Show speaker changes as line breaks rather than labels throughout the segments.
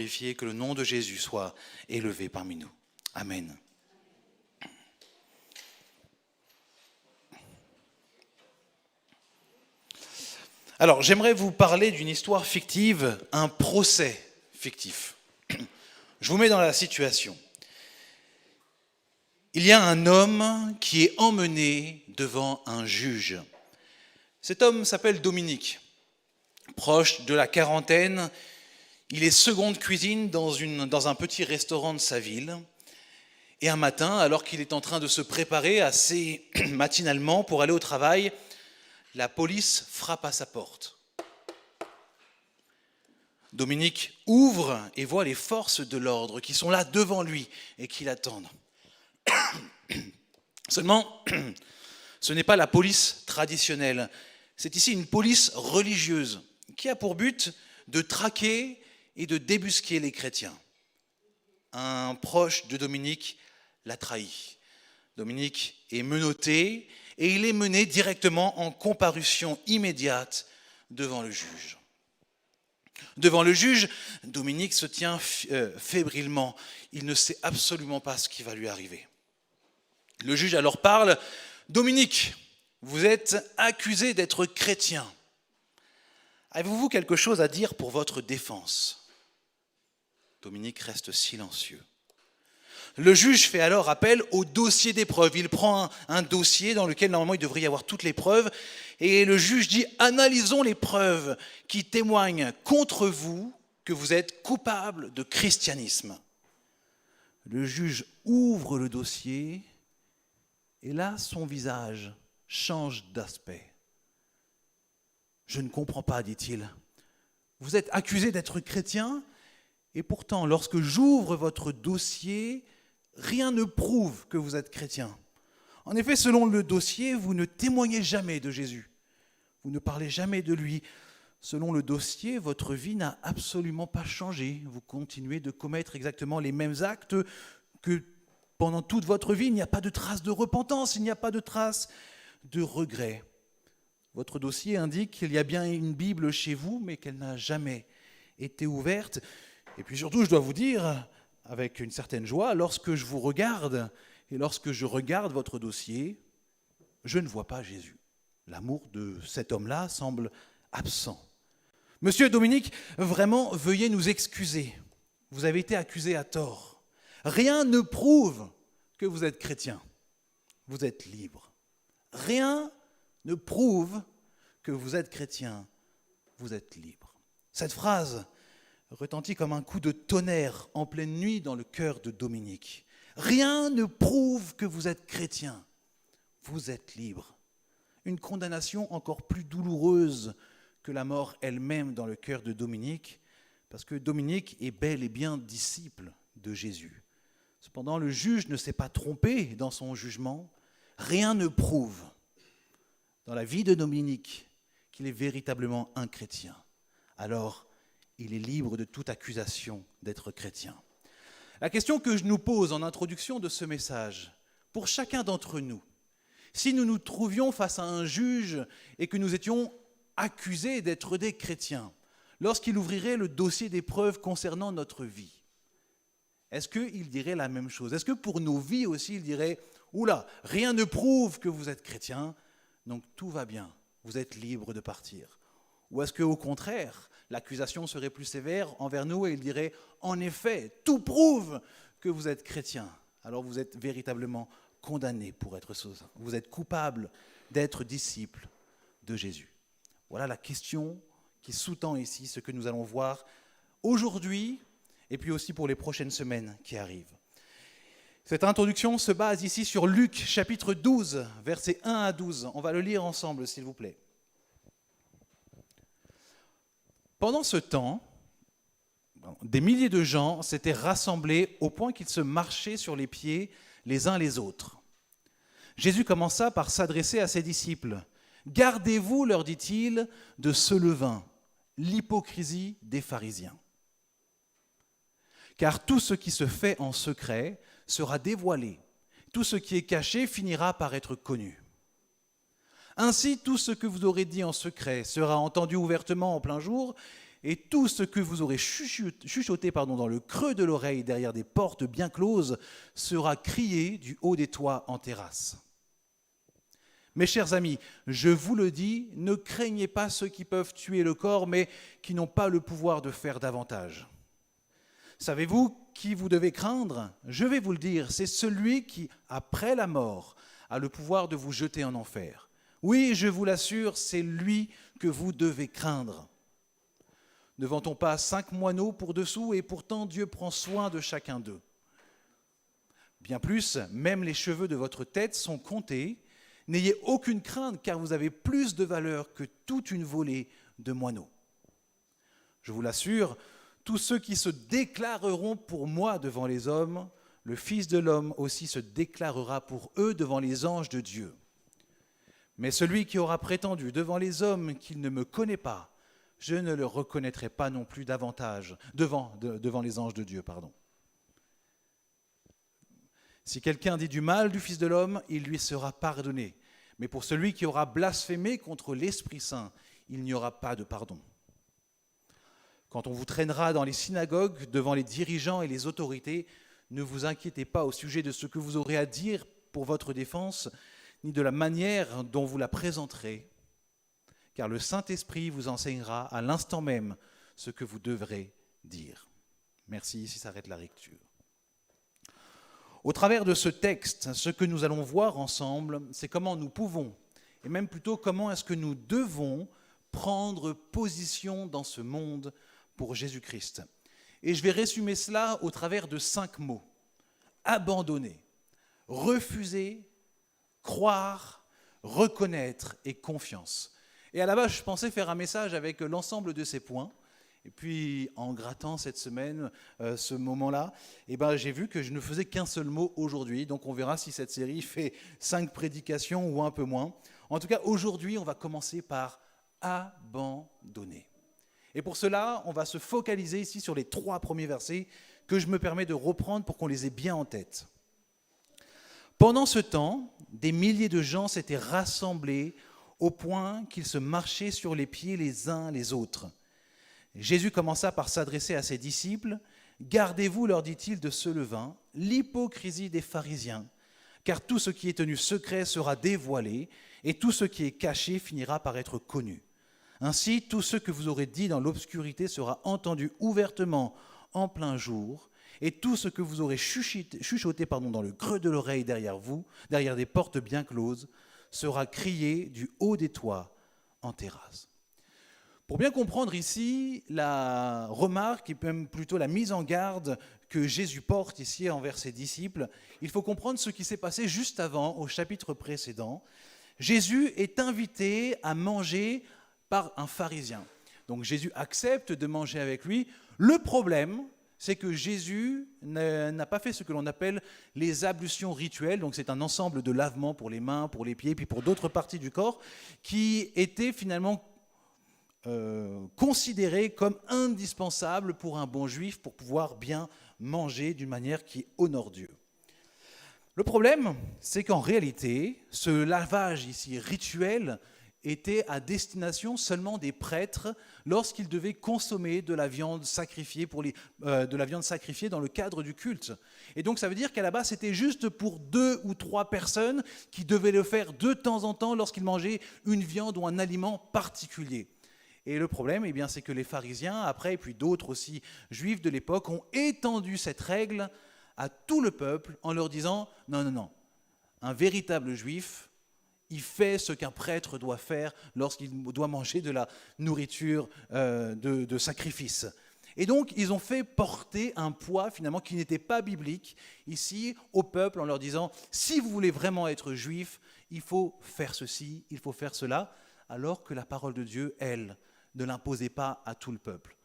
Glorifier, que le nom de Jésus soit élevé parmi nous. Amen. Alors, j'aimerais vous parler d'une histoire fictive, un procès fictif. Je vous mets dans la situation. Il y a un homme qui est emmené devant un juge. Cet homme s'appelle Dominique. Proche de la quarantaine, il est second de cuisine dans un petit restaurant de sa ville. Et un matin, alors qu'il est en train de se préparer assez matinalement pour aller au travail, la police frappe à sa porte. Dominique ouvre et voit les forces de l'ordre qui sont là devant lui et qui l'attendent. Seulement, ce n'est pas la police traditionnelle. C'est ici une police religieuse qui a pour but de traquer et de débusquer les chrétiens. Un proche de Dominique l'a trahi. Dominique est menotté et il est mené directement en comparution immédiate devant le juge. Devant le juge, Dominique se tient fébrilement. Il ne sait absolument pas ce qui va lui arriver. Le juge alors parle. « Dominique, vous êtes accusé d'être chrétien. Avez-vous quelque chose à dire pour votre défense ?» Dominique reste silencieux. Le juge fait alors appel au dossier des preuves. Il prend un dossier dans lequel normalement il devrait y avoir toutes les preuves et le juge dit « Analysons les preuves qui témoignent contre vous que vous êtes coupable de christianisme. » Le juge ouvre le dossier et là son visage change d'aspect. « Je ne comprends pas, dit-il. Vous êtes accusé d'être chrétien et pourtant lorsque j'ouvre votre dossier, rien ne prouve que vous êtes chrétien. En effet, selon le dossier, vous ne témoignez jamais de Jésus. Vous ne parlez jamais de lui. Selon le dossier, votre vie n'a absolument pas changé. Vous continuez de commettre exactement les mêmes actes que pendant toute votre vie. Il n'y a pas de trace de repentance, il n'y a pas de trace de regret. Votre dossier indique qu'il y a bien une Bible chez vous, mais qu'elle n'a jamais été ouverte. Et puis surtout, je dois vous dire, avec une certaine joie, lorsque je vous regarde et lorsque je regarde votre dossier, je ne vois pas Jésus. L'amour de cet homme-là semble absent. Monsieur Dominique, vraiment, veuillez nous excuser. Vous avez été accusé à tort. Rien ne prouve que vous êtes chrétien. Vous êtes libre. Rien ne prouve que vous êtes chrétien. Vous êtes libre. Cette phrase retentit comme un coup de tonnerre en pleine nuit dans le cœur de Dominique. Rien ne prouve que vous êtes chrétien. Vous êtes libre. Une condamnation encore plus douloureuse que la mort elle-même dans le cœur de Dominique, parce que Dominique est bel et bien disciple de Jésus. Cependant, le juge ne s'est pas trompé dans son jugement. Rien ne prouve dans la vie de Dominique qu'il est véritablement un chrétien. Alors, il est libre de toute accusation d'être chrétien. La question que je nous pose en introduction de ce message, pour chacun d'entre nous, si nous nous trouvions face à un juge et que nous étions accusés d'être des chrétiens, lorsqu'il ouvrirait le dossier des preuves concernant notre vie, est-ce qu'il dirait la même chose? Est-ce que pour nos vies aussi, il dirait « Oula, rien ne prouve que vous êtes chrétien, donc tout va bien, vous êtes libre de partir » Ou est-ce qu'au contraire, l'accusation serait plus sévère envers nous et il dirait « En effet, tout prouve que vous êtes chrétien. Alors vous êtes véritablement condamné pour être sauvé. Vous êtes coupable d'être disciple de Jésus. » Voilà la question qui sous-tend ici ce que nous allons voir aujourd'hui et puis aussi pour les prochaines semaines qui arrivent. Cette introduction se base ici sur Luc chapitre 12, versets 1 à 12. On va le lire ensemble, s'il vous plaît. Pendant ce temps, des milliers de gens s'étaient rassemblés au point qu'ils se marchaient sur les pieds les uns les autres. Jésus commença par s'adresser à ses disciples. « Gardez-vous, leur dit-il, de ce levain, l'hypocrisie des pharisiens. Car tout ce qui se fait en secret sera dévoilé. Tout ce qui est caché finira par être connu. Ainsi, tout ce que vous aurez dit en secret sera entendu ouvertement en plein jour, et tout ce que vous aurez chuchoté dans le creux de l'oreille derrière des portes bien closes sera crié du haut des toits en terrasse. Mes chers amis, je vous le dis, ne craignez pas ceux qui peuvent tuer le corps, mais qui n'ont pas le pouvoir de faire davantage. Savez-vous qui vous devez craindre ? Je vais vous le dire, c'est celui qui, après la mort, a le pouvoir de vous jeter en enfer. Oui, je vous l'assure, c'est lui que vous devez craindre. Ne vend-on pas 5 moineaux pour 2 sous, et pourtant Dieu prend soin de chacun d'eux. Bien plus, même les cheveux de votre tête sont comptés. N'ayez aucune crainte, car vous avez plus de valeur que toute une volée de moineaux. Je vous l'assure, tous ceux qui se déclareront pour moi devant les hommes, le Fils de l'homme aussi se déclarera pour eux devant les anges de Dieu. Mais celui qui aura prétendu devant les hommes qu'il ne me connaît pas, je ne le reconnaîtrai pas non plus davantage devant les anges de Dieu. Si quelqu'un dit du mal du Fils de l'homme, il lui sera pardonné. Mais pour celui qui aura blasphémé contre l'Esprit Saint, il n'y aura pas de pardon. Quand on vous traînera dans les synagogues, devant les dirigeants et les autorités, ne vous inquiétez pas au sujet de ce que vous aurez à dire pour votre défense, ni de la manière dont vous la présenterez, car le Saint-Esprit vous enseignera à l'instant même ce que vous devrez dire. Merci, ici s'arrête la lecture. Au travers de ce texte, ce que nous allons voir ensemble, c'est comment nous pouvons, et même plutôt comment est-ce que nous devons prendre position dans ce monde pour Jésus-Christ. Et je vais résumer cela au travers de 5 mots. Abandonner, refuser, croire, reconnaître et confiance. Et à la base, je pensais faire un message avec l'ensemble de ces points. Et puis, en grattant cette semaine, ce moment-là, j'ai vu que je ne faisais qu'un seul mot aujourd'hui. Donc, on verra si cette série fait 5 prédications ou un peu moins. En tout cas, aujourd'hui, on va commencer par abandonner. Et pour cela, on va se focaliser ici sur les 3 premiers versets que je me permets de reprendre pour qu'on les ait bien en tête. Pendant ce temps, des milliers de gens s'étaient rassemblés au point qu'ils se marchaient sur les pieds les uns les autres. Jésus commença par s'adresser à ses disciples. « Gardez-vous, leur dit-il, de ce levain, l'hypocrisie des pharisiens, car tout ce qui est tenu secret sera dévoilé, et tout ce qui est caché finira par être connu. Ainsi, tout ce que vous aurez dit dans l'obscurité sera entendu ouvertement en plein jour, et tout ce que vous aurez chuchoté dans le creux de l'oreille derrière vous, derrière des portes bien closes, sera crié du haut des toits en terrasse. » Pour bien comprendre ici la remarque et même plutôt la mise en garde que Jésus porte ici envers ses disciples, il faut comprendre ce qui s'est passé juste avant, au chapitre précédent. Jésus est invité à manger par un pharisien. Donc Jésus accepte de manger avec lui. Le problème, c'est que Jésus n'a pas fait ce que l'on appelle les ablutions rituelles. Donc c'est un ensemble de lavements pour les mains, pour les pieds, puis pour d'autres parties du corps, qui étaient finalement considéré comme indispensable pour un bon juif pour pouvoir bien manger d'une manière qui honore Dieu. Le problème, c'est qu'en réalité, ce lavage ici rituel était à destination seulement des prêtres lorsqu'ils devaient consommer de la viande sacrifiée dans le cadre du culte. Et donc ça veut dire qu'à la base c'était juste pour 2 ou 3 personnes qui devaient le faire de temps en temps lorsqu'ils mangeaient une viande ou un aliment particulier. Et le problème, c'est que les pharisiens, après, et puis d'autres aussi juifs de l'époque, ont étendu cette règle à tout le peuple en leur disant « Non, un véritable juif, il fait ce qu'un prêtre doit faire lorsqu'il doit manger de la nourriture de sacrifice. » Et donc, ils ont fait porter un poids, finalement, qui n'était pas biblique, ici, au peuple, en leur disant « Si vous voulez vraiment être juif, il faut faire ceci, il faut faire cela », alors que la parole de Dieu, elle, ne l'imposait pas à tout le peuple.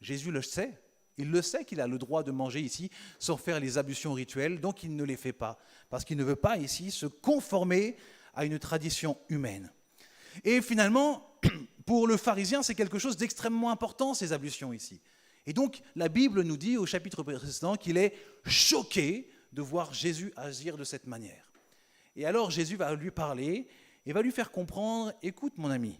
Jésus le sait, il le sait qu'il a le droit de manger ici sans faire les ablutions rituelles, donc il ne les fait pas, parce qu'il ne veut pas ici se conformer à une tradition humaine. Et finalement, pour le pharisien, c'est quelque chose d'extrêmement important, ces ablutions ici. Et donc, la Bible nous dit au chapitre précédent qu'il est choqué de voir Jésus agir de cette manière. Et alors, Jésus va lui parler et va lui faire comprendre, écoute mon ami,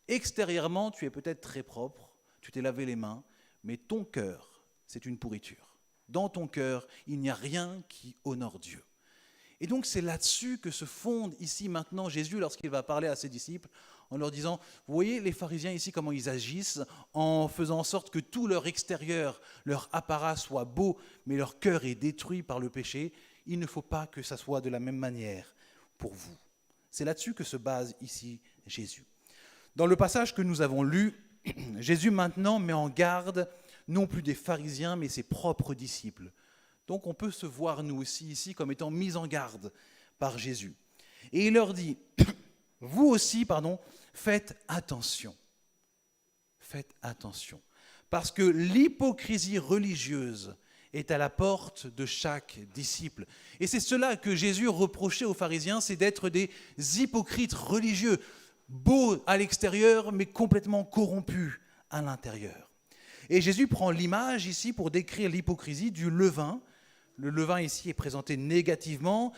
extérieurement, tu es peut-être très propre, tu t'es lavé les mains, mais ton cœur, c'est une pourriture. Dans ton cœur, il n'y a rien qui honore Dieu. Et donc c'est là-dessus que se fonde ici maintenant Jésus lorsqu'il va parler à ses disciples en leur disant, vous voyez les pharisiens ici comment ils agissent en faisant en sorte que tout leur extérieur, leur apparat soit beau, mais leur cœur est détruit par le péché. Il ne faut pas que ça soit de la même manière pour vous. C'est là-dessus que se base ici Jésus. Dans le passage que nous avons lu, Jésus maintenant met en garde non plus des pharisiens mais ses propres disciples. Donc on peut se voir nous aussi ici comme étant mis en garde par Jésus. Et il leur dit, vous aussi, faites attention. Faites attention. Parce que l'hypocrisie religieuse est à la porte de chaque disciple. Et c'est cela que Jésus reprochait aux pharisiens, c'est d'être des hypocrites religieux, beaux à l'extérieur mais complètement corrompus à l'intérieur. Et Jésus prend l'image ici pour décrire l'hypocrisie du levain. Le levain ici est présenté négativement.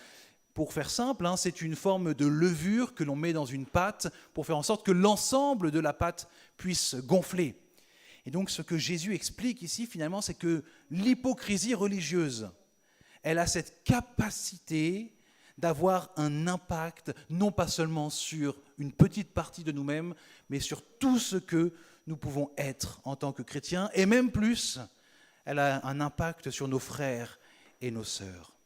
Pour faire simple, c'est une forme de levure que l'on met dans une pâte pour faire en sorte que l'ensemble de la pâte puisse gonfler. Et donc ce que Jésus explique ici finalement, c'est que l'hypocrisie religieuse, elle a cette capacité d'avoir un impact non pas seulement sur une petite partie de nous-mêmes, mais sur tout ce que nous pouvons être en tant que chrétiens, et même plus, elle a un impact sur nos frères et nos sœurs.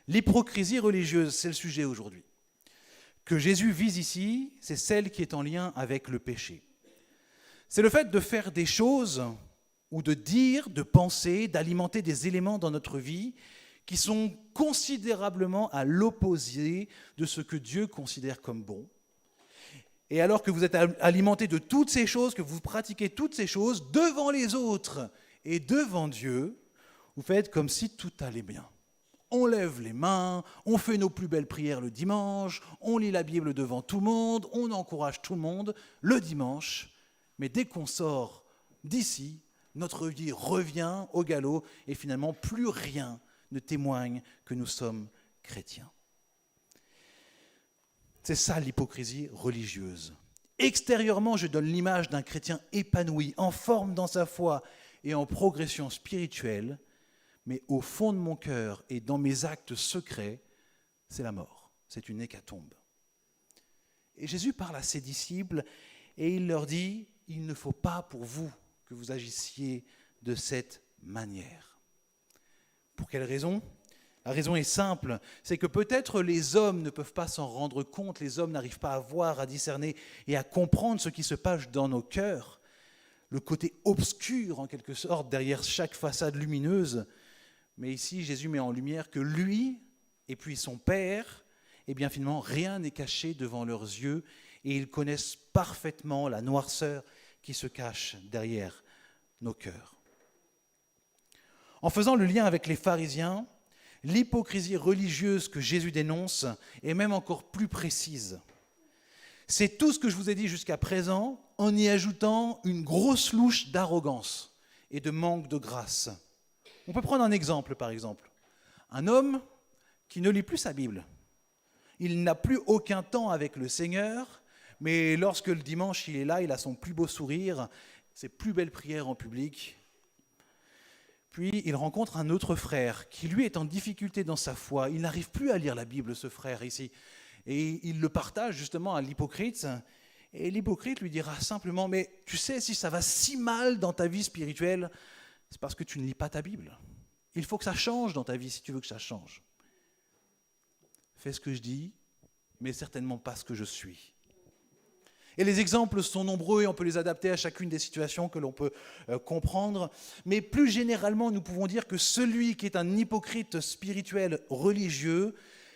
L'hypocrisie religieuse, c'est le sujet aujourd'hui. Que Jésus vise ici, c'est celle qui est en lien avec le péché. C'est le fait de faire des choses, ou de dire, de penser, d'alimenter des éléments dans notre vie qui sont considérablement à l'opposé de ce que Dieu considère comme bon. Et alors que vous êtes alimenté de toutes ces choses, que vous pratiquez toutes ces choses devant les autres et devant Dieu, vous faites comme si tout allait bien. On lève les mains, on fait nos plus belles prières le dimanche, on lit la Bible devant tout le monde, on encourage tout le monde le dimanche. Mais dès qu'on sort d'ici, notre vie revient au galop et finalement plus rien ne témoigne que nous sommes chrétiens. C'est ça l'hypocrisie religieuse. Extérieurement, je donne l'image d'un chrétien épanoui, en forme dans sa foi et en progression spirituelle, mais au fond de mon cœur et dans mes actes secrets, c'est la mort, c'est une hécatombe. Et Jésus parle à ses disciples et il leur dit, il ne faut pas pour vous que vous agissiez de cette manière. Pour quelle raison ? La raison est simple, c'est que peut-être les hommes ne peuvent pas s'en rendre compte, les hommes n'arrivent pas à voir, à discerner et à comprendre ce qui se passe dans nos cœurs, le côté obscur en quelque sorte derrière chaque façade lumineuse. Mais ici, Jésus met en lumière que lui et puis son Père, eh bien finalement, rien n'est caché devant leurs yeux et ils connaissent parfaitement la noirceur qui se cache derrière nos cœurs. En faisant le lien avec les pharisiens, l'hypocrisie religieuse que Jésus dénonce est même encore plus précise. C'est tout ce que je vous ai dit jusqu'à présent en y ajoutant une grosse louche d'arrogance et de manque de grâce. On peut prendre un exemple, par exemple. Un homme qui ne lit plus sa Bible. Il n'a plus aucun temps avec le Seigneur, mais lorsque le dimanche il est là, il a son plus beau sourire, ses plus belles prières en public. Puis il rencontre un autre frère qui lui est en difficulté dans sa foi. Il n'arrive plus à lire la Bible, ce frère ici. Et il le partage justement à l'hypocrite. Et l'hypocrite lui dira simplement, mais tu sais, si ça va si mal dans ta vie spirituelle, c'est parce que tu ne lis pas ta Bible. Il faut que ça change dans ta vie si tu veux que ça change. Fais ce que je dis, mais certainement pas ce que je suis. Et les exemples sont nombreux et on peut les adapter à chacune des situations que l'on peut comprendre. Mais plus généralement, nous pouvons dire que celui qui est un hypocrite spirituel religieux,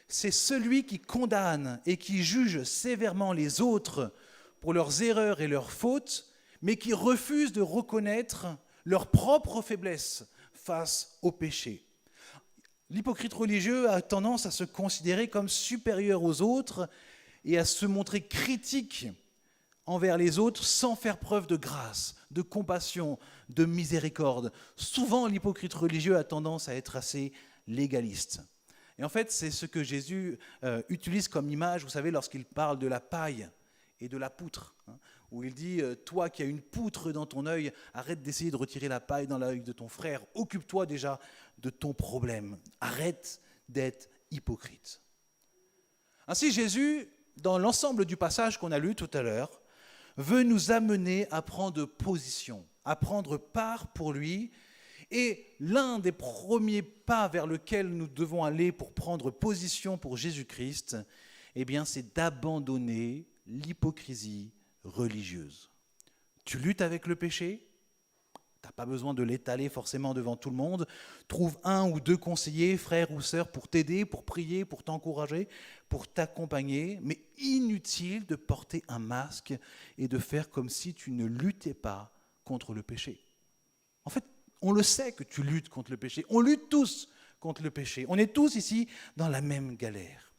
c'est celui qui condamne et qui juge sévèrement les autres pour leurs erreurs et leurs fautes, mais qui refuse de reconnaître leur propre faiblesse face au péché. L'hypocrite religieux a tendance à se considérer comme supérieur aux autres et à se montrer critique envers les autres sans faire preuve de grâce, de compassion, de miséricorde. Souvent, l'hypocrite religieux a tendance à être assez légaliste. Et en fait, c'est ce que Jésus utilise comme image, vous savez, lorsqu'il parle de la paille et de la poutre, où il dit « Toi qui as une poutre dans ton œil, arrête d'essayer de retirer la paille dans l'œil de ton frère. Occupe-toi déjà de ton problème. Arrête d'être hypocrite. » Ainsi, Jésus, dans l'ensemble du passage qu'on a lu tout à l'heure, veut nous amener à prendre position, à prendre part pour lui. Et l'un des premiers pas vers lequel nous devons aller pour prendre position pour Jésus-Christ, eh bien, c'est d'abandonner l'hypocrisie religieuse. Tu luttes avec le péché ? Tu n'as pas besoin de l'étaler forcément devant tout le monde. Trouve un ou deux conseillers, frères ou sœurs, pour t'aider, pour prier, pour t'encourager, pour t'accompagner. Mais inutile de porter un masque et de faire comme si tu ne luttais pas contre le péché. En fait, on le sait que tu luttes contre le péché. On lutte tous contre le péché. On est tous ici dans la même galère.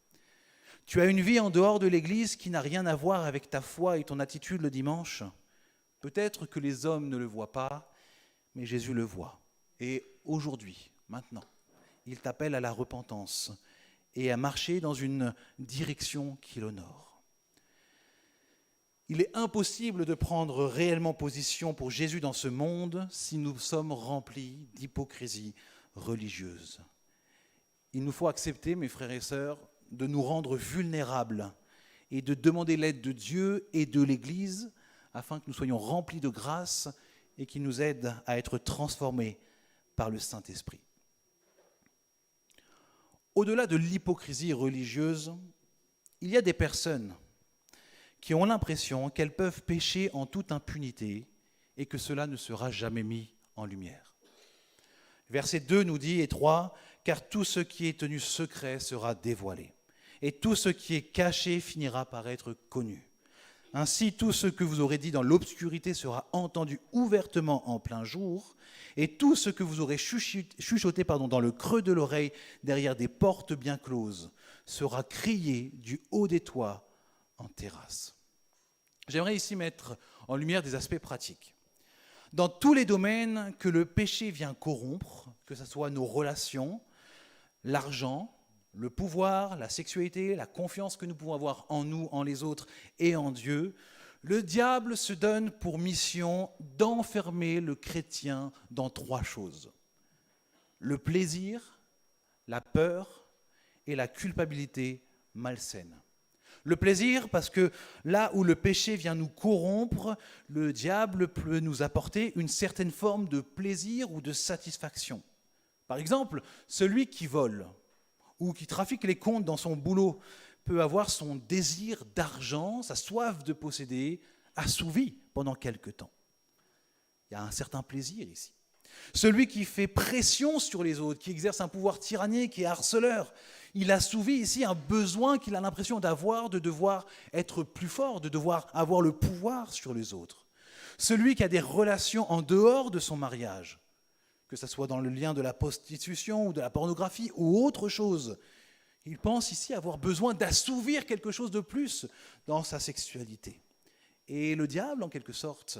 Tu as une vie en dehors de l'Église qui n'a rien à voir avec ta foi et ton attitude le dimanche. Peut-être que les hommes ne le voient pas, mais Jésus le voit. Et aujourd'hui, maintenant, il t'appelle à la repentance et à marcher dans une direction qui l'honore. Il est impossible de prendre réellement position pour Jésus dans ce monde si nous sommes remplis d'hypocrisie religieuse. Il nous faut accepter, mes frères et sœurs, de nous rendre vulnérables et de demander l'aide de Dieu et de l'Église afin que nous soyons remplis de grâce et qu'il nous aide à être transformés par le Saint-Esprit. Au-delà de l'hypocrisie religieuse, il y a des personnes qui ont l'impression qu'elles peuvent pécher en toute impunité et que cela ne sera jamais mis en lumière. Verset 2 nous dit, et 3, « Car tout ce qui est tenu secret sera dévoilé, et tout ce qui est caché finira par être connu. Ainsi, tout ce que vous aurez dit dans l'obscurité sera entendu ouvertement en plein jour, et tout ce que vous aurez chuchoté dans le creux de l'oreille, derrière des portes bien closes, sera crié du haut des toits en terrasse. » J'aimerais ici mettre en lumière des aspects pratiques. Dans tous les domaines que le péché vient corrompre, que ce soit nos relations, l'argent, le pouvoir, la sexualité, la confiance que nous pouvons avoir en nous, en les autres et en Dieu, le diable se donne pour mission d'enfermer le chrétien dans 3 choses. Le plaisir, la peur et la culpabilité malsaine. Le plaisir, parce que là où le péché vient nous corrompre, le diable peut nous apporter une certaine forme de plaisir ou de satisfaction. Par exemple, celui qui vole ou qui trafique les comptes dans son boulot peut avoir son désir d'argent, sa soif de posséder, assouvi pendant quelque temps. Il y a un certain plaisir ici. Celui qui fait pression sur les autres, qui exerce un pouvoir tyrannique, qui est harceleur, il assouvit ici un besoin qu'il a l'impression d'avoir, de devoir être plus fort, de devoir avoir le pouvoir sur les autres. Celui qui a des relations en dehors de son mariage, que ce soit dans le lien de la prostitution ou de la pornographie ou autre chose, il pense ici avoir besoin d'assouvir quelque chose de plus dans sa sexualité. Et le diable, en quelque sorte,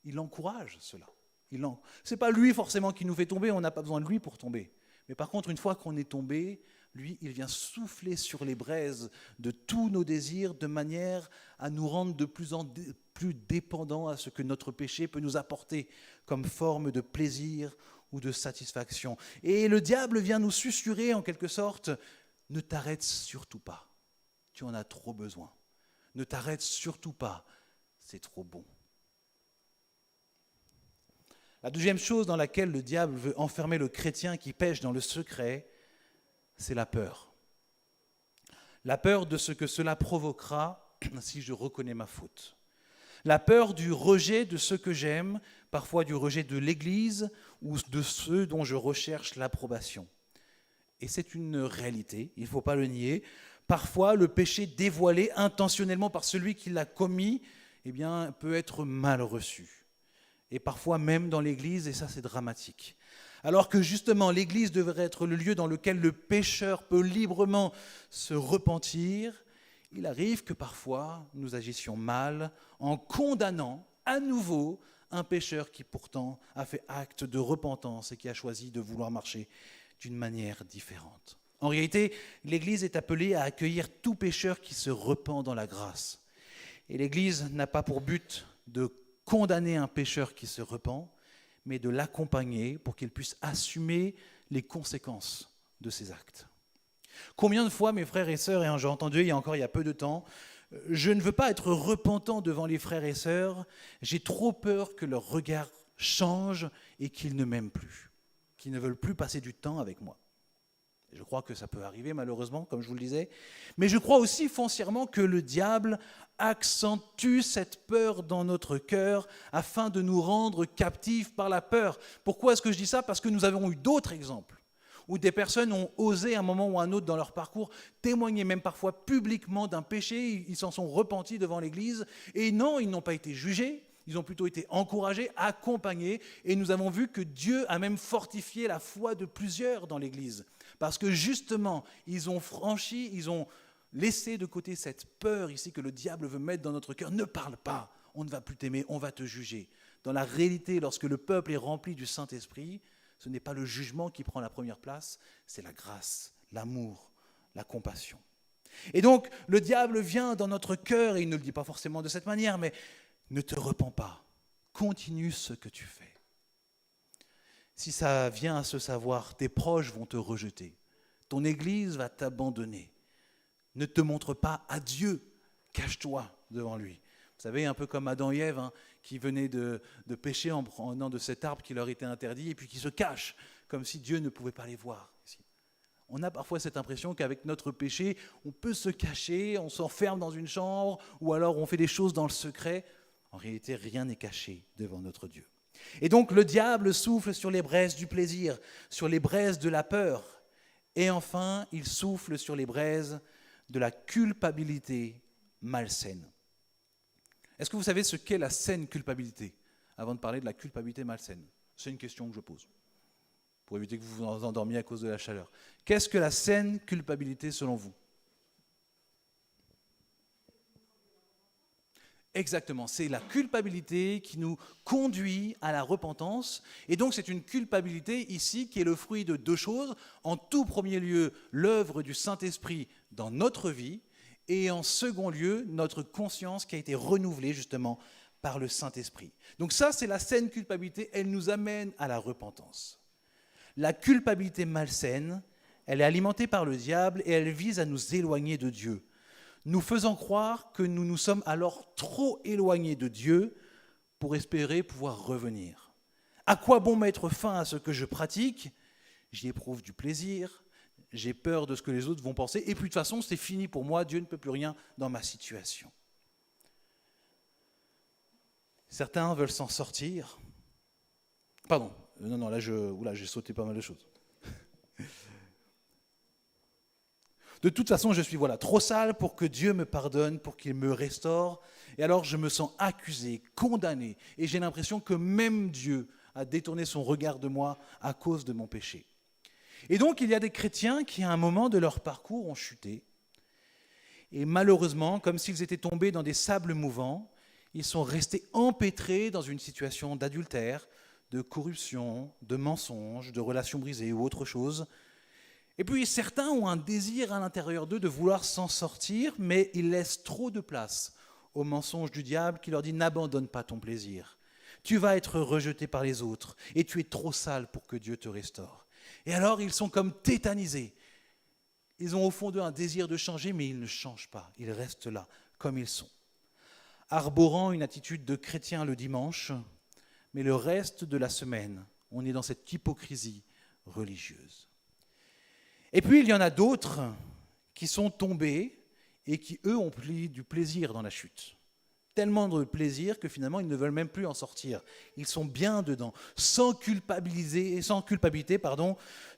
il encourage cela. Ce n'est pas lui forcément qui nous fait tomber, on n'a pas besoin de lui pour tomber. Mais par contre, une fois qu'on est tombé, lui, il vient souffler sur les braises de tous nos désirs de manière à nous rendre de plus en plus dépendants à ce que notre péché peut nous apporter comme forme de plaisir ou de satisfaction. Et le diable vient nous susurrer en quelque sorte, ne t'arrête surtout pas, tu en as trop besoin. Ne t'arrête surtout pas, c'est trop bon. La deuxième chose dans laquelle le diable veut enfermer le chrétien qui pêche dans le secret, c'est la peur. La peur de ce que cela provoquera si je reconnais ma faute. La peur du rejet de ceux que j'aime, parfois du rejet de l'Église ou de ceux dont je recherche l'approbation. Et c'est une réalité, il ne faut pas le nier. Parfois, le péché dévoilé intentionnellement par celui qui l'a commis, peut être mal reçu. Et parfois même dans l'Église, et ça c'est dramatique. Alors que justement l'Église devrait être le lieu dans lequel le pécheur peut librement se repentir, il arrive que parfois nous agissions mal en condamnant à nouveau un pécheur qui pourtant a fait acte de repentance et qui a choisi de vouloir marcher d'une manière différente. En réalité, l'Église est appelée à accueillir tout pécheur qui se repent dans la grâce. Et l'Église n'a pas pour but de condamner un pécheur qui se repent, mais de l'accompagner pour qu'il puisse assumer les conséquences de ses actes. Combien de fois, mes frères et sœurs, et j'ai entendu il y a peu de temps, je ne veux pas être repentant devant les frères et sœurs, j'ai trop peur que leur regard change et qu'ils ne m'aiment plus, qu'ils ne veulent plus passer du temps avec moi. Je crois que ça peut arriver malheureusement, comme je vous le disais, mais je crois aussi foncièrement que le diable accentue cette peur dans notre cœur afin de nous rendre captifs par la peur. Pourquoi est-ce que je dis ça ? Parce que nous avons eu d'autres exemples où des personnes ont osé à un moment ou à un autre dans leur parcours témoigner même parfois publiquement d'un péché, ils s'en sont repentis devant l'Église, et non, ils n'ont pas été jugés, ils ont plutôt été encouragés, accompagnés, et nous avons vu que Dieu a même fortifié la foi de plusieurs dans l'Église, parce que justement, ils ont laissé de côté cette peur ici que le diable veut mettre dans notre cœur. Ne parle pas, on ne va plus t'aimer, on va te juger. Dans la réalité, lorsque le peuple est rempli du Saint-Esprit, ce n'est pas le jugement qui prend la première place, c'est la grâce, l'amour, la compassion. Et donc, le diable vient dans notre cœur, et il ne le dit pas forcément de cette manière, mais ne te repens pas, continue ce que tu fais. Si ça vient à se savoir, tes proches vont te rejeter, ton église va t'abandonner. Ne te montre pas à Dieu, cache-toi devant lui. Vous savez, un peu comme Adam et Ève, qui venaient de pécher en prenant de cet arbre qui leur était interdit, et puis qui se cachent, comme si Dieu ne pouvait pas les voir. On a parfois cette impression qu'avec notre péché, on peut se cacher, on s'enferme dans une chambre, ou alors on fait des choses dans le secret. En réalité, rien n'est caché devant notre Dieu. Et donc, le diable souffle sur les braises du plaisir, sur les braises de la peur, et enfin, il souffle sur les braises de la culpabilité malsaine. Est-ce que vous savez ce qu'est la saine culpabilité, avant de parler de la culpabilité malsaine ? C'est une question que je pose, pour éviter que vous vous endormiez à cause de la chaleur. Qu'est-ce que la saine culpabilité selon vous ? Exactement, c'est la culpabilité qui nous conduit à la repentance. Et donc c'est une culpabilité ici qui est le fruit de deux choses. En tout premier lieu, l'œuvre du Saint-Esprit dans notre vie. Et en second lieu, notre conscience qui a été renouvelée justement par le Saint-Esprit. Donc ça, c'est la saine culpabilité, elle nous amène à la repentance. La culpabilité malsaine, elle est alimentée par le diable et elle vise à nous éloigner de Dieu, nous faisant croire que nous nous sommes alors trop éloignés de Dieu pour espérer pouvoir revenir. À quoi bon mettre fin à ce que je pratique ? J'y éprouve du plaisir, j'ai peur de ce que les autres vont penser, et puis de toute façon, c'est fini pour moi, Dieu ne peut plus rien dans ma situation. Certains veulent s'en sortir. Pardon, non, là, j'ai sauté pas mal de choses. De toute façon, je suis trop sale pour que Dieu me pardonne, pour qu'il me restaure. Et alors, je me sens accusé, condamné. Et j'ai l'impression que même Dieu a détourné son regard de moi à cause de mon péché. Et donc, il y a des chrétiens qui, à un moment de leur parcours, ont chuté. Et malheureusement, comme s'ils étaient tombés dans des sables mouvants, ils sont restés empêtrés dans une situation d'adultère, de corruption, de mensonge, de relations brisées ou autre chose. Et puis certains ont un désir à l'intérieur d'eux de vouloir s'en sortir, mais ils laissent trop de place au mensonge du diable qui leur dit « n'abandonne pas ton plaisir, tu vas être rejeté par les autres et tu es trop sale pour que Dieu te restaure ». Et alors ils sont comme tétanisés. Ils ont au fond d'eux un désir de changer, mais ils ne changent pas, ils restent là comme ils sont. Arborant une attitude de chrétien le dimanche, mais le reste de la semaine, on est dans cette hypocrisie religieuse. Et puis, il y en a d'autres qui sont tombés et qui, eux, ont pris du plaisir dans la chute. Tellement de plaisir que finalement, ils ne veulent même plus en sortir. Ils sont bien dedans, sans culpabilité,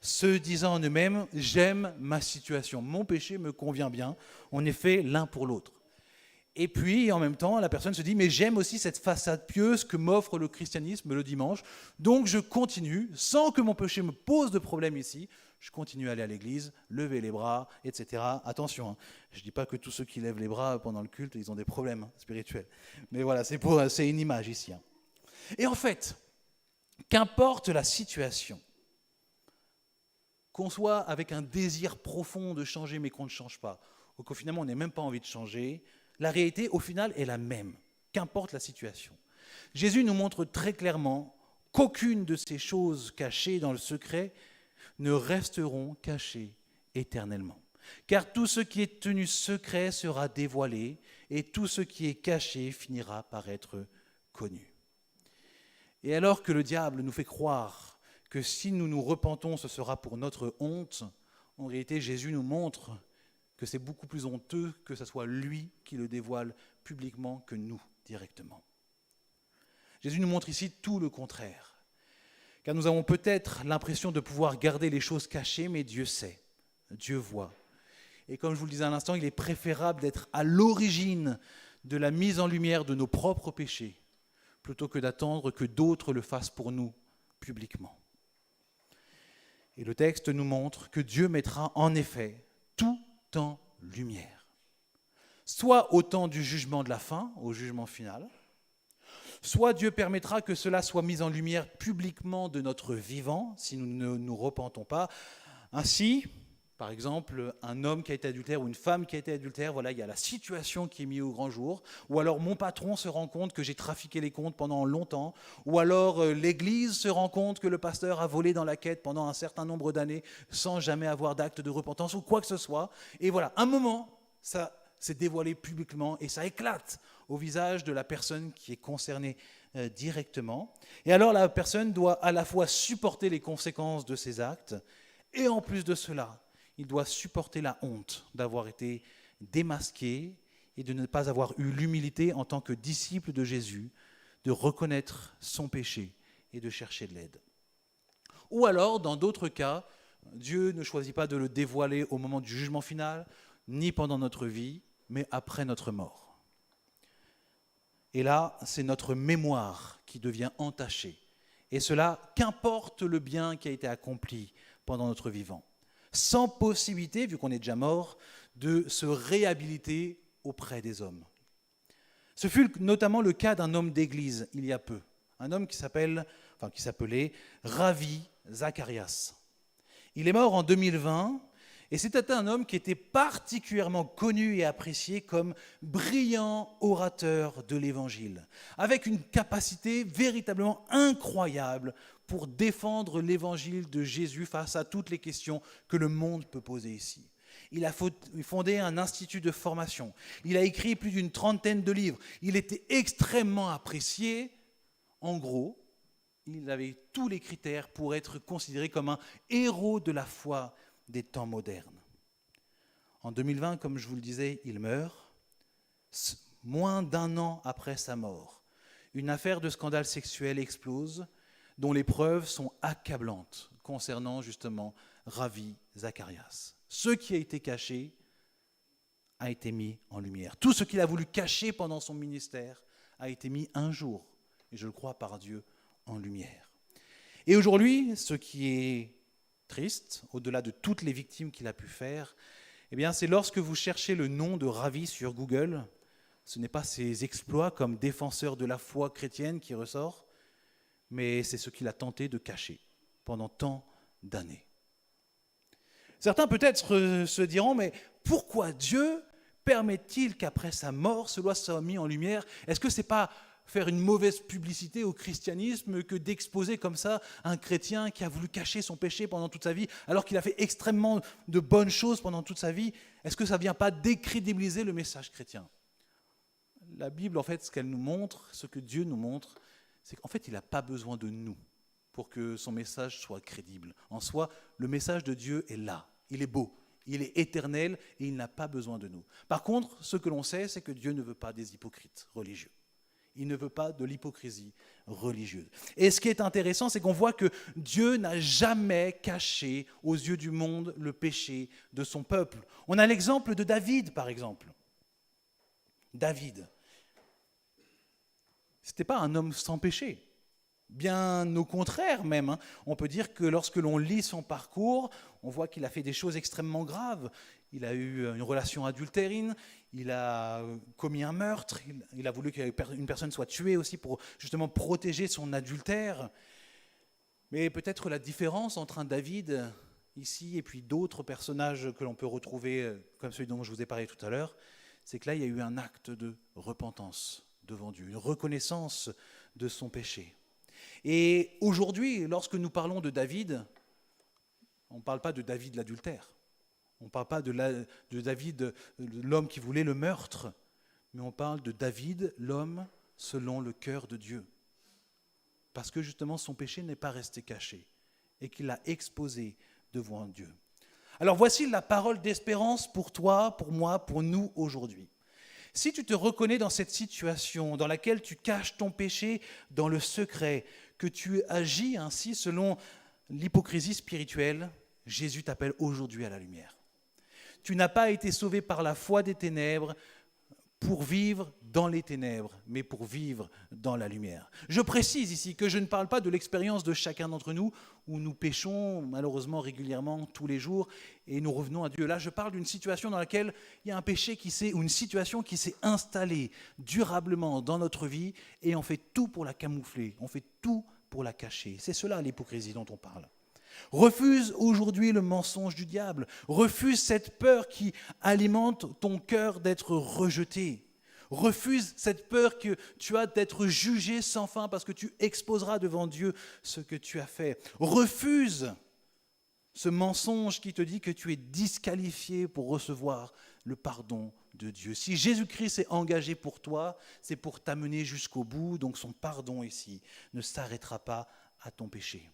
se disant en eux-mêmes « j'aime ma situation, mon péché me convient bien, on est fait l'un pour l'autre ». Et puis, en même temps, la personne se dit « mais j'aime aussi cette façade pieuse que m'offre le christianisme le dimanche, donc je continue, sans que mon péché me pose de problème ici, je continue à aller à l'église, lever les bras, etc. » Attention, je ne dis pas que tous ceux qui lèvent les bras pendant le culte, ils ont des problèmes spirituels. Mais voilà, c'est une image ici. Et en fait, qu'importe la situation, qu'on soit avec un désir profond de changer mais qu'on ne change pas, ou qu'au final on n'ait même pas envie de changer, la réalité au final est la même. qu'importe la situation. Jésus nous montre très clairement qu'aucune de ces choses cachées dans le secret ne resteront cachées éternellement. Car tout ce qui est tenu secret sera dévoilé, et tout ce qui est caché finira par être connu. Et alors que le diable nous fait croire que si nous nous repentons, ce sera pour notre honte, en réalité, Jésus nous montre que c'est beaucoup plus honteux que ce soit lui qui le dévoile publiquement que nous directement. Jésus nous montre ici tout le contraire. Car nous avons peut-être l'impression de pouvoir garder les choses cachées, mais Dieu sait, Dieu voit. Et comme je vous le disais à l'instant, il est préférable d'être à l'origine de la mise en lumière de nos propres péchés, plutôt que d'attendre que d'autres le fassent pour nous publiquement. Et le texte nous montre que Dieu mettra en effet tout en lumière. Soit au temps du jugement de la fin, au jugement final, soit Dieu permettra que cela soit mis en lumière publiquement de notre vivant, si nous ne nous repentons pas. Ainsi, par exemple, un homme qui a été adultère ou une femme qui a été adultère, voilà, il y a la situation qui est mise au grand jour. Ou alors mon patron se rend compte que j'ai trafiqué les comptes pendant longtemps. Ou alors l'église se rend compte que le pasteur a volé dans la quête pendant un certain nombre d'années sans jamais avoir d'acte de repentance ou quoi que ce soit. Et voilà, un moment, ça s'est dévoilé publiquement et ça éclate au visage de la personne qui est concernée directement. Et alors la personne doit à la fois supporter les conséquences de ses actes et en plus de cela, il doit supporter la honte d'avoir été démasqué et de ne pas avoir eu l'humilité en tant que disciple de Jésus, de reconnaître son péché et de chercher de l'aide. Ou alors, dans d'autres cas, Dieu ne choisit pas de le dévoiler au moment du jugement final, ni pendant notre vie, mais après notre mort. Et là, c'est notre mémoire qui devient entachée. Et cela, qu'importe le bien qui a été accompli pendant notre vivant, sans possibilité, vu qu'on est déjà mort, de se réhabiliter auprès des hommes. Ce fut notamment le cas d'un homme d'église il y a peu, un homme qui s'appelait Ravi Zacharias. Il est mort en 2020 et c'était un homme qui était particulièrement connu et apprécié comme brillant orateur de l'Évangile, avec une capacité véritablement incroyable pour défendre l'Évangile de Jésus face à toutes les questions que le monde peut poser ici. Il a fondé un institut de formation. Il a écrit plus d'une 30aine de livres. Il était extrêmement apprécié. En gros, il avait tous les critères pour être considéré comme un héros de la foi des temps modernes. En 2020, comme je vous le disais, il meurt. Moins d'un an après sa mort, une affaire de scandale sexuel explose, dont les preuves sont accablantes concernant justement Ravi Zacharias. Ce qui a été caché a été mis en lumière. Tout ce qu'il a voulu cacher pendant son ministère a été mis un jour, et je le crois par Dieu, en lumière. Et aujourd'hui, ce qui est triste, au-delà de toutes les victimes qu'il a pu faire, eh bien, c'est lorsque vous cherchez le nom de Ravi sur Google, ce n'est pas ses exploits comme défenseur de la foi chrétienne qui ressort, mais c'est ce qu'il a tenté de cacher pendant tant d'années. Certains peut-être se diront, mais pourquoi Dieu permet-il qu'après sa mort, cela soit mis en lumière ? Est-ce que ce n'est pas faire une mauvaise publicité au christianisme que d'exposer comme ça un chrétien qui a voulu cacher son péché pendant toute sa vie, alors qu'il a fait extrêmement de bonnes choses pendant toute sa vie ? Est-ce que ça ne vient pas décrédibiliser le message chrétien ? La Bible, en fait, ce qu'elle nous montre, ce que Dieu nous montre, c'est qu'en fait, il n'a pas besoin de nous pour que son message soit crédible. En soi, le message de Dieu est là, il est beau, il est éternel et il n'a pas besoin de nous. Par contre, ce que l'on sait, c'est que Dieu ne veut pas des hypocrites religieux. Il ne veut pas de l'hypocrisie religieuse. Et ce qui est intéressant, c'est qu'on voit que Dieu n'a jamais caché aux yeux du monde le péché de son peuple. On a l'exemple de David, par exemple. David, ce n'était pas un homme sans péché. Bien au contraire même, on peut dire que lorsque l'on lit son parcours, on voit qu'il a fait des choses extrêmement graves. Il a eu une relation adultérine, il a commis un meurtre, il a voulu qu'une personne soit tuée aussi pour justement protéger son adultère. Mais peut-être la différence entre un David ici et puis d'autres personnages que l'on peut retrouver, comme celui dont je vous ai parlé tout à l'heure, c'est que là, il y a eu un acte de repentance devant Dieu, une reconnaissance de son péché. Et aujourd'hui, lorsque nous parlons de David, on ne parle pas de David l'adultère, on ne parle pas de David, l'homme qui voulait le meurtre, mais on parle de David, l'homme selon le cœur de Dieu. Parce que justement son péché n'est pas resté caché et qu'il l'a exposé devant Dieu. Alors voici la parole d'espérance pour toi, pour moi, pour nous aujourd'hui. Si tu te reconnais dans cette situation dans laquelle tu caches ton péché dans le secret, que tu agis ainsi selon l'hypocrisie spirituelle, Jésus t'appelle aujourd'hui à la lumière. Tu n'as pas été sauvé par la foi des ténèbres pour vivre dans les ténèbres, mais pour vivre dans la lumière. Je précise ici que je ne parle pas de l'expérience de chacun d'entre nous, où nous péchons malheureusement régulièrement tous les jours et nous revenons à Dieu. Là, je parle d'une situation dans laquelle il y a un péché ou une situation qui s'est installée durablement dans notre vie et on fait tout pour la camoufler, on fait tout pour la cacher. C'est cela l'hypocrisie dont on parle. Refuse aujourd'hui le mensonge du diable. Refuse cette peur qui alimente ton cœur d'être rejeté. Refuse cette peur que tu as d'être jugé sans fin parce que tu exposeras devant Dieu ce que tu as fait. Refuse ce mensonge qui te dit que tu es disqualifié pour recevoir le pardon de Dieu. Si Jésus-Christ est engagé pour toi, c'est pour t'amener jusqu'au bout. Donc son pardon ici ne s'arrêtera pas à ton péché.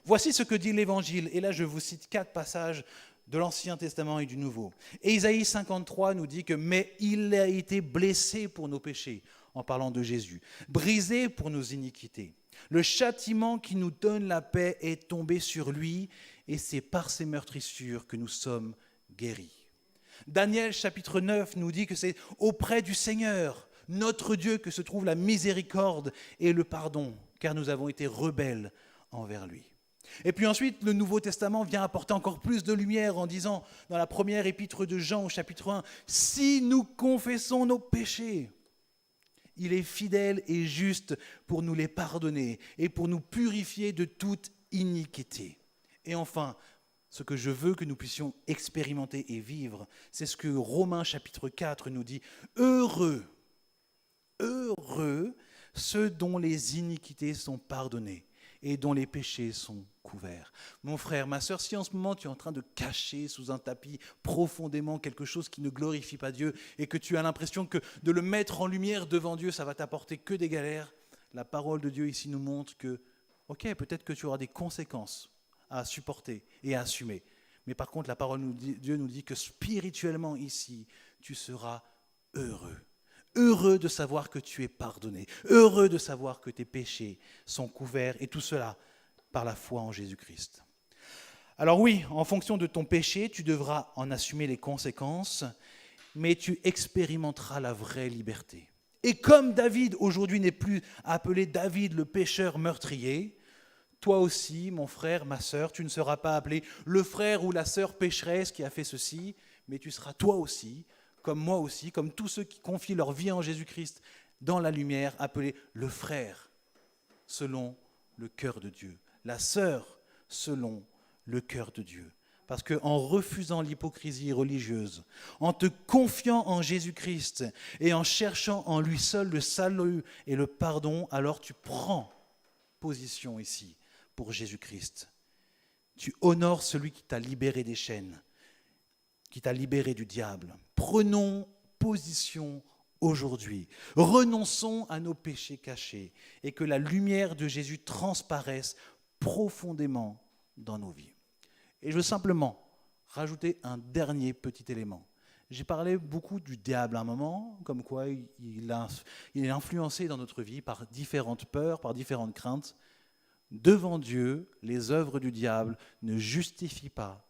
Voici ce que dit l'Évangile, et là je vous cite 4 passages de l'Ancien Testament et du Nouveau. Et Isaïe 53 nous dit que « Mais il a été blessé pour nos péchés », en parlant de Jésus, « brisé pour nos iniquités. Le châtiment qui nous donne la paix est tombé sur lui, et c'est par ses meurtrissures que nous sommes guéris. » Daniel chapitre 9 nous dit que c'est auprès du Seigneur, notre Dieu, que se trouve la miséricorde et le pardon, car nous avons été rebelles envers lui. Et puis ensuite, le Nouveau Testament vient apporter encore plus de lumière en disant, dans la première épître de Jean au chapitre 1, « Si nous confessons nos péchés, il est fidèle et juste pour nous les pardonner et pour nous purifier de toute iniquité. » Et enfin, ce que je veux que nous puissions expérimenter et vivre, c'est ce que Romains chapitre 4 nous dit, « Heureux ceux dont les iniquités sont pardonnées et dont les péchés sont couverts. » Mon frère, ma sœur, si en ce moment tu es en train de cacher sous un tapis profondément quelque chose qui ne glorifie pas Dieu et que tu as l'impression que de le mettre en lumière devant Dieu, ça va t'apporter que des galères, la parole de Dieu ici nous montre que, ok, peut-être que tu auras des conséquences à supporter et à assumer. Mais par contre, la parole de Dieu nous dit que spirituellement ici, tu seras heureux. Heureux de savoir que tu es pardonné, heureux de savoir que tes péchés sont couverts, et tout cela par la foi en Jésus-Christ. Alors oui, en fonction de ton péché, tu devras en assumer les conséquences, mais tu expérimenteras la vraie liberté. Et comme David aujourd'hui n'est plus appelé David le pécheur meurtrier, toi aussi, mon frère, ma sœur, tu ne seras pas appelé le frère ou la sœur pécheresse qui a fait ceci, mais tu seras toi aussi, comme moi aussi, comme tous ceux qui confient leur vie en Jésus-Christ dans la lumière, appelé le frère selon le cœur de Dieu, la sœur selon le cœur de Dieu. Parce qu'en refusant l'hypocrisie religieuse, en te confiant en Jésus-Christ et en cherchant en lui seul le salut et le pardon, alors tu prends position ici pour Jésus-Christ. Tu honores celui qui t'a libéré des chaînes, qui t'a libéré du diable. Prenons position aujourd'hui. Renonçons à nos péchés cachés et que la lumière de Jésus transparaisse profondément dans nos vies. Et je veux simplement rajouter un dernier petit élément. J'ai parlé beaucoup du diable à un moment, comme quoi il est influencé dans notre vie par différentes peurs, par différentes craintes. Devant Dieu, les œuvres du diable ne justifient pas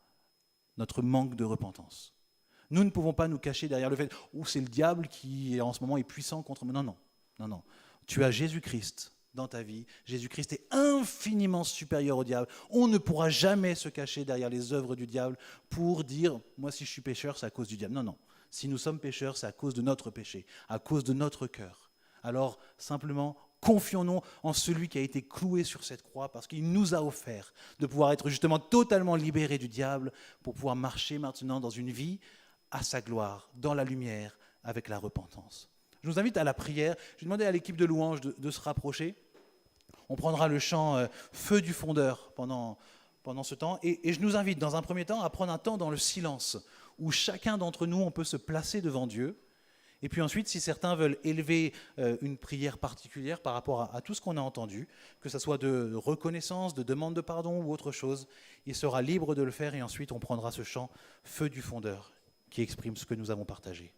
notre manque de repentance. Nous ne pouvons pas nous cacher derrière le fait « c'est le diable qui en ce moment est puissant contre moi ». Non. Tu as Jésus-Christ dans ta vie. Jésus-Christ est infiniment supérieur au diable. On ne pourra jamais se cacher derrière les œuvres du diable pour dire « moi si je suis pécheur, c'est à cause du diable ». Non. Si nous sommes pécheurs, c'est à cause de notre péché, à cause de notre cœur. Alors simplement, confions-nous en celui qui a été cloué sur cette croix parce qu'il nous a offert de pouvoir être justement totalement libérés du diable pour pouvoir marcher maintenant dans une vie à sa gloire, dans la lumière, avec la repentance. Je vous invite à la prière. Je vais demander à l'équipe de louange de se rapprocher. On prendra le chant Feu du fondeur pendant ce temps. Et je nous invite dans un premier temps à prendre un temps dans le silence, où chacun d'entre nous, on peut se placer devant Dieu. Et puis ensuite, si certains veulent élever une prière particulière par rapport à tout ce qu'on a entendu, que ce soit de reconnaissance, de demande de pardon ou autre chose, il sera libre de le faire et ensuite on prendra ce chant Feu du fondeur qui exprime ce que nous avons partagé.